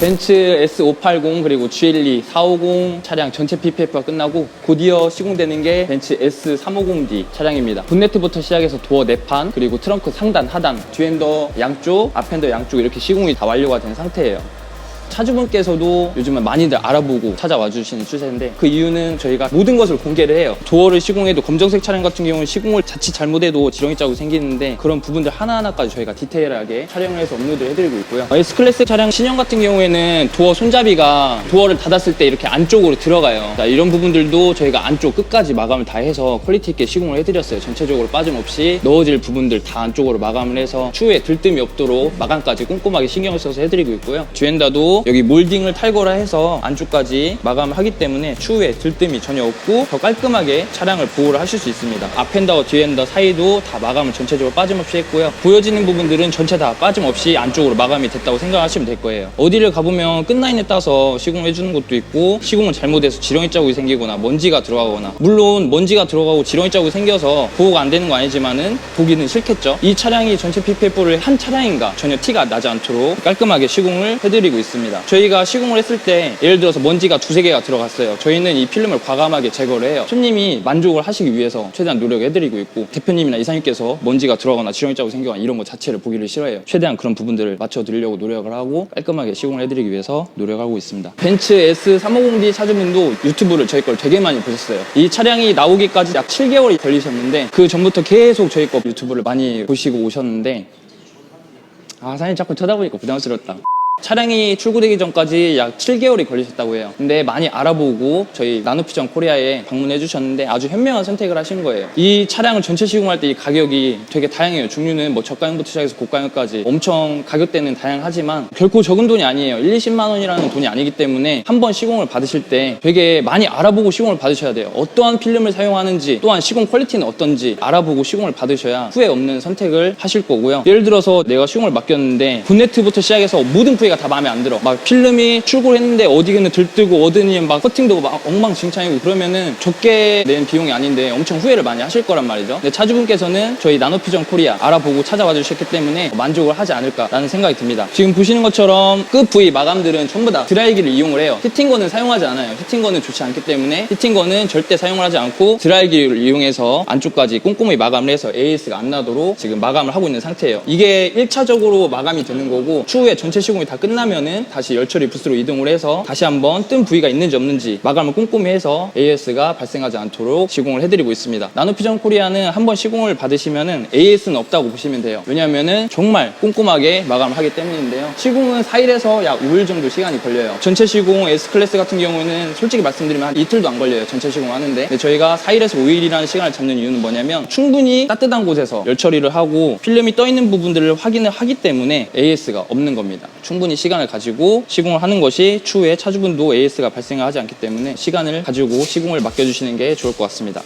벤츠 S580 그리고 G12, 450 차량 전체 PPF가 끝나고 곧이어 시공되는 게 벤츠 S350D 차량입니다. 본네트부터 시작해서 도어 4판 그리고 트렁크 상단, 하단, 뒤엔더 양쪽, 앞엔더 양쪽 이렇게 시공이 다 완료가 된 상태예요. 차주분께서도 요즘은 많이들 알아보고 찾아와 주시는 추세인데 그 이유는 저희가 모든 것을 공개를 해요. 도어를 시공해도 검정색 차량 같은 경우는 시공을 자칫 잘못해도 지렁이 자국이 생기는데 그런 부분들 하나하나까지 저희가 디테일하게 촬영을 해서 업로드를 해드리고 있고요. S클래스 차량 신형 같은 경우에는 도어 손잡이가 도어를 닫았을 때 이렇게 안쪽으로 들어가요. 자, 이런 부분들도 저희가 안쪽 끝까지 마감을 다 해서 퀄리티 있게 시공을 해드렸어요. 전체적으로 빠짐없이 넣어질 부분들 다 안쪽으로 마감을 해서 추후에 들뜸이 없도록 마감까지 꼼꼼하게 신경을 써서 해드리고 있고요. 뒤엔다도 여기 몰딩을 탈거를 해서 안쪽까지 마감을 하기 때문에 추후에 들뜸이 전혀 없고 더 깔끔하게 차량을 보호를 하실 수 있습니다. 앞엔더와 뒤엔더 사이도 다 마감을 전체적으로 빠짐없이 했고요. 보여지는 부분들은 전체 다 빠짐없이 안쪽으로 마감이 됐다고 생각하시면 될 거예요. 어디를 가보면 끝라인에 따서 시공을 해주는 것도 있고 시공을 잘못해서 지렁이 자국이 생기거나 먼지가 들어가거나 물론 먼지가 들어가고 지렁이 자국이 생겨서 보호가 안 되는 거 아니지만은 보기는 싫겠죠. 이 차량이 전체 PPF를 한 차량인가 전혀 티가 나지 않도록 깔끔하게 시공을 해드리고 있습니다. 저희가 시공을 했을 때 예를 들어서 먼지가 2-3개가 들어갔어요. 저희는 이 필름을 과감하게 제거를 해요. 손님이 만족을 하시기 위해서 최대한 노력해드리고 있고 대표님이나 이사님께서 먼지가 들어가거나 지렁이 자국이 생기거나 이런 거 자체를 보기를 싫어해요. 최대한 그런 부분들을 맞춰드리려고 노력을 하고 깔끔하게 시공을 해드리기 위해서 노력하고 있습니다. 벤츠 S350D 차주분도 유튜브를 저희 걸 되게 많이 보셨어요. 이 차량이 나오기까지 약 7개월이 걸리셨는데 그 전부터 계속 저희 거 유튜브를 많이 보시고 오셨는데 사장님 자꾸 쳐다보니까 부담스럽다. 차량이 출고되기 전까지 약 7개월이 걸리셨다고 해요. 근데 많이 알아보고 저희 나노퓨전 코리아에 방문해 주셨는데 아주 현명한 선택을 하신 거예요. 이 차량을 전체 시공할 때 이 가격이 되게 다양해요. 종류는 뭐 저가형부터 시작해서 고가형까지 엄청 가격대는 다양하지만 결코 적은 돈이 아니에요. 1-20만 원이라는 돈이 아니기 때문에 한 번 시공을 받으실 때 되게 많이 알아보고 시공을 받으셔야 돼요. 어떠한 필름을 사용하는지 또한 시공 퀄리티는 어떤지 알아보고 시공을 받으셔야 후회 없는 선택을 하실 거고요. 예를 들어서 내가 시공을 맡겼는데 본네트부터 시작해서 모든 부위가 다 마음에 안 들어. 막 필름이 출고를 했는데 어디는 들뜨고 어디는 막 커팅도 막 엉망진창이고 그러면은 적게 낸 비용이 아닌데 엄청 후회를 많이 하실 거란 말이죠. 근데 차주분께서는 저희 나노퓨전 코리아 알아보고 찾아와 주셨기 때문에 만족을 하지 않을까라는 생각이 듭니다. 지금 보시는 것처럼 끝 부위 마감들은 전부 다 드라이기를 이용을 해요. 히팅건은 사용하지 않아요. 히팅건은 좋지 않기 때문에 히팅건은 절대 사용을 하지 않고 드라이기를 이용해서 안쪽까지 꼼꼼히 마감을 해서 AS가 안 나도록 지금 마감을 하고 있는 상태예요. 이게 1차적으로 마감이 되는 거고 추후에 전체 시공이 다 끝나면은 다시 열처리 부스로 이동을 해서 다시 한번 뜬 부위가 있는지 없는지 마감을 꼼꼼히 해서 AS가 발생하지 않도록 시공을 해드리고 있습니다. 나노퓨전 코리아는 한번 시공을 받으시면은 AS는 없다고 보시면 돼요. 왜냐하면은 정말 꼼꼼하게 마감을 하기 때문인데요. 시공은 4일에서 약 5일 정도 시간이 걸려요. 전체 시공 S클래스 같은 경우는 솔직히 말씀드리면 한 이틀도 안 걸려요. 전체 시공하는데. 근데 저희가 4일에서 5일이라는 시간을 잡는 이유는 뭐냐면 충분히 따뜻한 곳에서 열처리를 하고 필름이 떠 있는 부분들을 확인을 하기 때문에 AS가 없는 겁니다. 충분히 시간을 가지고 시공을 하는 것이 추후에 차주분도 AS가 발생하지 않기 때문에 시간을 가지고 시공을 맡겨주시는 게 좋을 것 같습니다.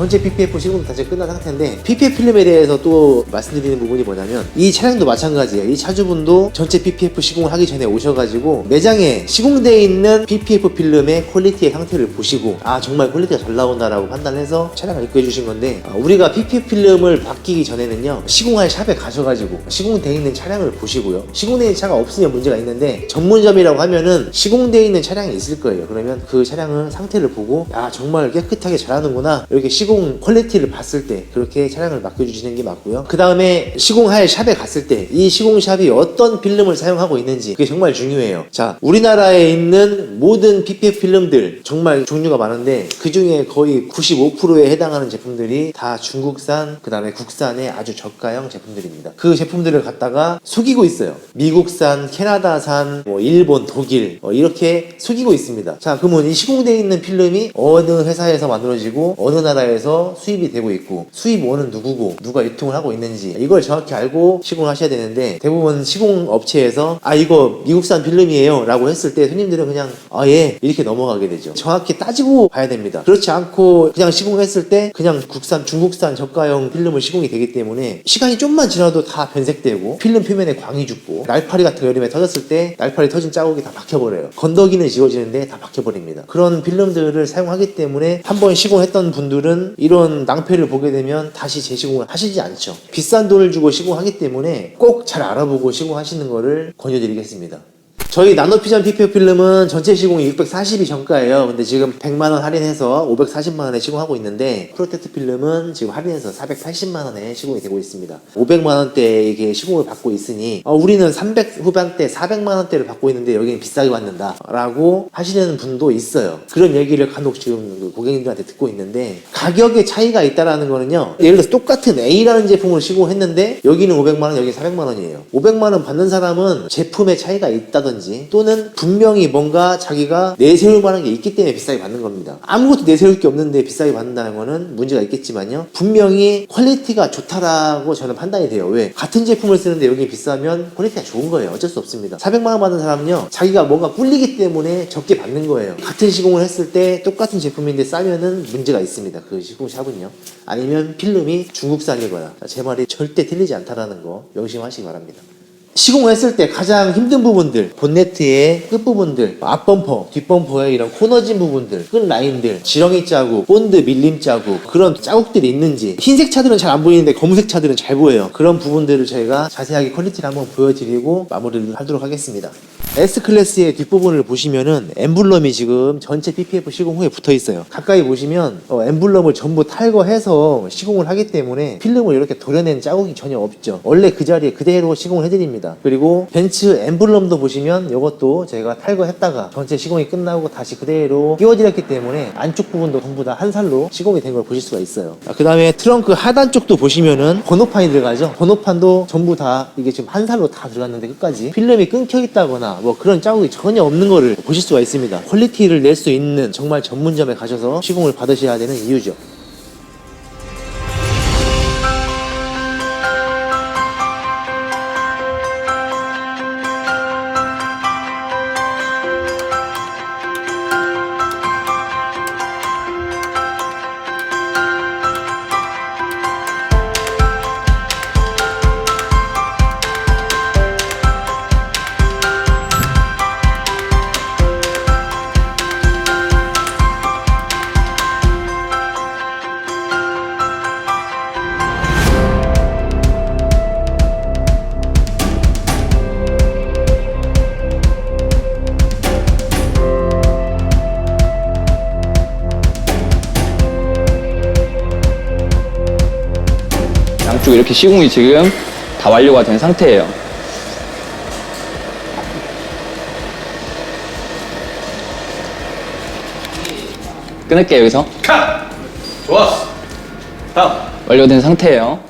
전체 PPF 시공도 다 끝난 상태인데, PPF 필름에 대해서 또 말씀드리는 부분이 뭐냐면, 이 차량도 마찬가지예요. 이 차주분도 전체 PPF 시공을 하기 전에 오셔가지고 매장에 시공되어 있는 PPF 필름의 퀄리티의 상태를 보시고, 아 정말 퀄리티가 잘 나온다라고 판단해서 차량을 입고해 주신 건데, 우리가 PPF 필름을 바뀌기 전에는요, 시공할 샵에 가셔가지고 시공되어 있는 차량을 보시고요. 시공되어 있는 차가 없으면 문제가 있는데, 전문점이라고 하면은 시공되어 있는 차량이 있을 거예요. 그러면 그 차량을 상태를 보고, 야 정말 깨끗하게 잘하는구나, 이렇게 시공 퀄리티를 봤을 때 그렇게 차량을 맡겨주시는 게 맞고요. 그 다음에 시공할 샵에 갔을 때 이 시공샵이 어떤 필름을 사용하고 있는지, 그게 정말 중요해요. 자, 우리나라에 있는 모든 PPF 필름들 정말 종류가 많은데, 그 중에 거의 95%에 해당하는 제품들이 다 중국산, 그 다음에 국산의 아주 저가형 제품들입니다. 그 제품들을 갖다가 속이고 있어요. 미국산, 캐나다산, 일본, 독일, 이렇게 속이고 있습니다. 자, 그러면 이 시공되어 있는 필름이 어느 회사에서 만들어지고 어느 나라에서 수입이 되고 있고, 수입원은 누구고 누가 유통을 하고 있는지, 이걸 정확히 알고 시공을 하셔야 되는데, 대부분 시공업체에서 아 이거 미국산 필름이에요 라고 했을 때 손님들은 그냥 아 예 이렇게 넘어가게 되죠. 정확히 따지고 봐야 됩니다. 그렇지 않고 그냥 시공했을 때 그냥 국산, 중국산 저가형 필름을 시공이 되기 때문에 시간이 좀만 지나도 다 변색되고, 필름 표면에 광이 죽고, 날파리 같은 거 여름에 터졌을 때 날파리 터진 자국이 다 박혀버려요. 건더기는 지워지는데 다 박혀버립니다. 그런 필름들을 사용하기 때문에 한번 시공했던 분들은 이런 낭패를 보게 되면 다시 재시공을 하시지 않죠. 비싼 돈을 주고 시공하기 때문에 꼭 잘 알아보고 시공하시는 거를 권유드리겠습니다. 저희 나노피전 PPF 필름은 전체 시공이 640이 정가예요. 근데 지금 100만원 할인해서 540만원에 시공하고 있는데, 프로텍트 필름은 지금 할인해서 480만원에 시공이 되고 있습니다. 500만원대 이게 시공을 받고 있으니 우리는 300 후반대 400만원대를 받고 있는데 여기는 비싸게 받는다 라고 하시는 분도 있어요. 그런 얘기를 간혹 지금 고객님들한테 듣고 있는데, 가격의 차이가 있다라는 거는요, 예를 들어서 똑같은 A라는 제품을 시공했는데 여기는 500만원, 여기는 400만원이에요. 500만원 받는 사람은 제품의 차이가 있다든지, 또는 분명히 뭔가 자기가 내세울 만한 게 있기 때문에 비싸게 받는 겁니다. 아무것도 내세울 게 없는데 비싸게 받는다는 거는 문제가 있겠지만요, 분명히 퀄리티가 좋다라고 저는 판단이 돼요. 왜? 같은 제품을 쓰는데 여기 비싸면 퀄리티가 좋은 거예요. 어쩔 수 없습니다. 400만원 받는 사람은요, 자기가 뭔가 꿀리기 때문에 적게 받는 거예요. 같은 시공을 했을 때 똑같은 제품인데 싸면은 문제가 있습니다. 그 시공샵은요. 아니면 필름이 중국산이거나, 제 말이 절대 틀리지 않다라는 거 명심하시기 바랍니다. 시공했을 때 가장 힘든 부분들, 본네트의 끝부분들, 앞범퍼, 뒷범퍼의 이런 코너진 부분들, 끝 라인들, 지렁이 자국, 본드 밀림 자국, 그런 자국들이 있는지, 흰색 차들은 잘 안 보이는데 검은색 차들은 잘 보여요. 그런 부분들을 저희가 자세하게 퀄리티를 한번 보여드리고 마무리를 하도록 하겠습니다. S클래스의 뒷부분을 보시면은 엠블럼이 지금 전체 PPF 시공 후에 붙어 있어요. 가까이 보시면 엠블럼을 전부 탈거해서 시공을 하기 때문에 필름을 이렇게 도려낸 자국이 전혀 없죠. 원래 그 자리에 그대로 시공을 해드립니다. 그리고 벤츠 엠블럼도 보시면 이것도 제가 탈거했다가 전체 시공이 끝나고 다시 그대로 끼워드렸기 때문에 안쪽 부분도 전부 다 한 살로 시공이 된 걸 보실 수가 있어요. 그 다음에 트렁크 하단 쪽도 보시면은 번호판이 들어가죠. 번호판도 전부 다 이게 지금 한 살로 다 들어갔는데 끝까지 필름이 끊겨 있다거나 뭐 그런 자국이 전혀 없는 거를 보실 수가 있습니다. 퀄리티를 낼 수 있는 정말 전문점에 가셔서 시공을 받으셔야 되는 이유죠. 양쪽 이렇게 시공이 지금 다 완료가 된 상태예요. 끊을게요, 여기서. 컷! 좋았어. 다음. 완료된 상태예요.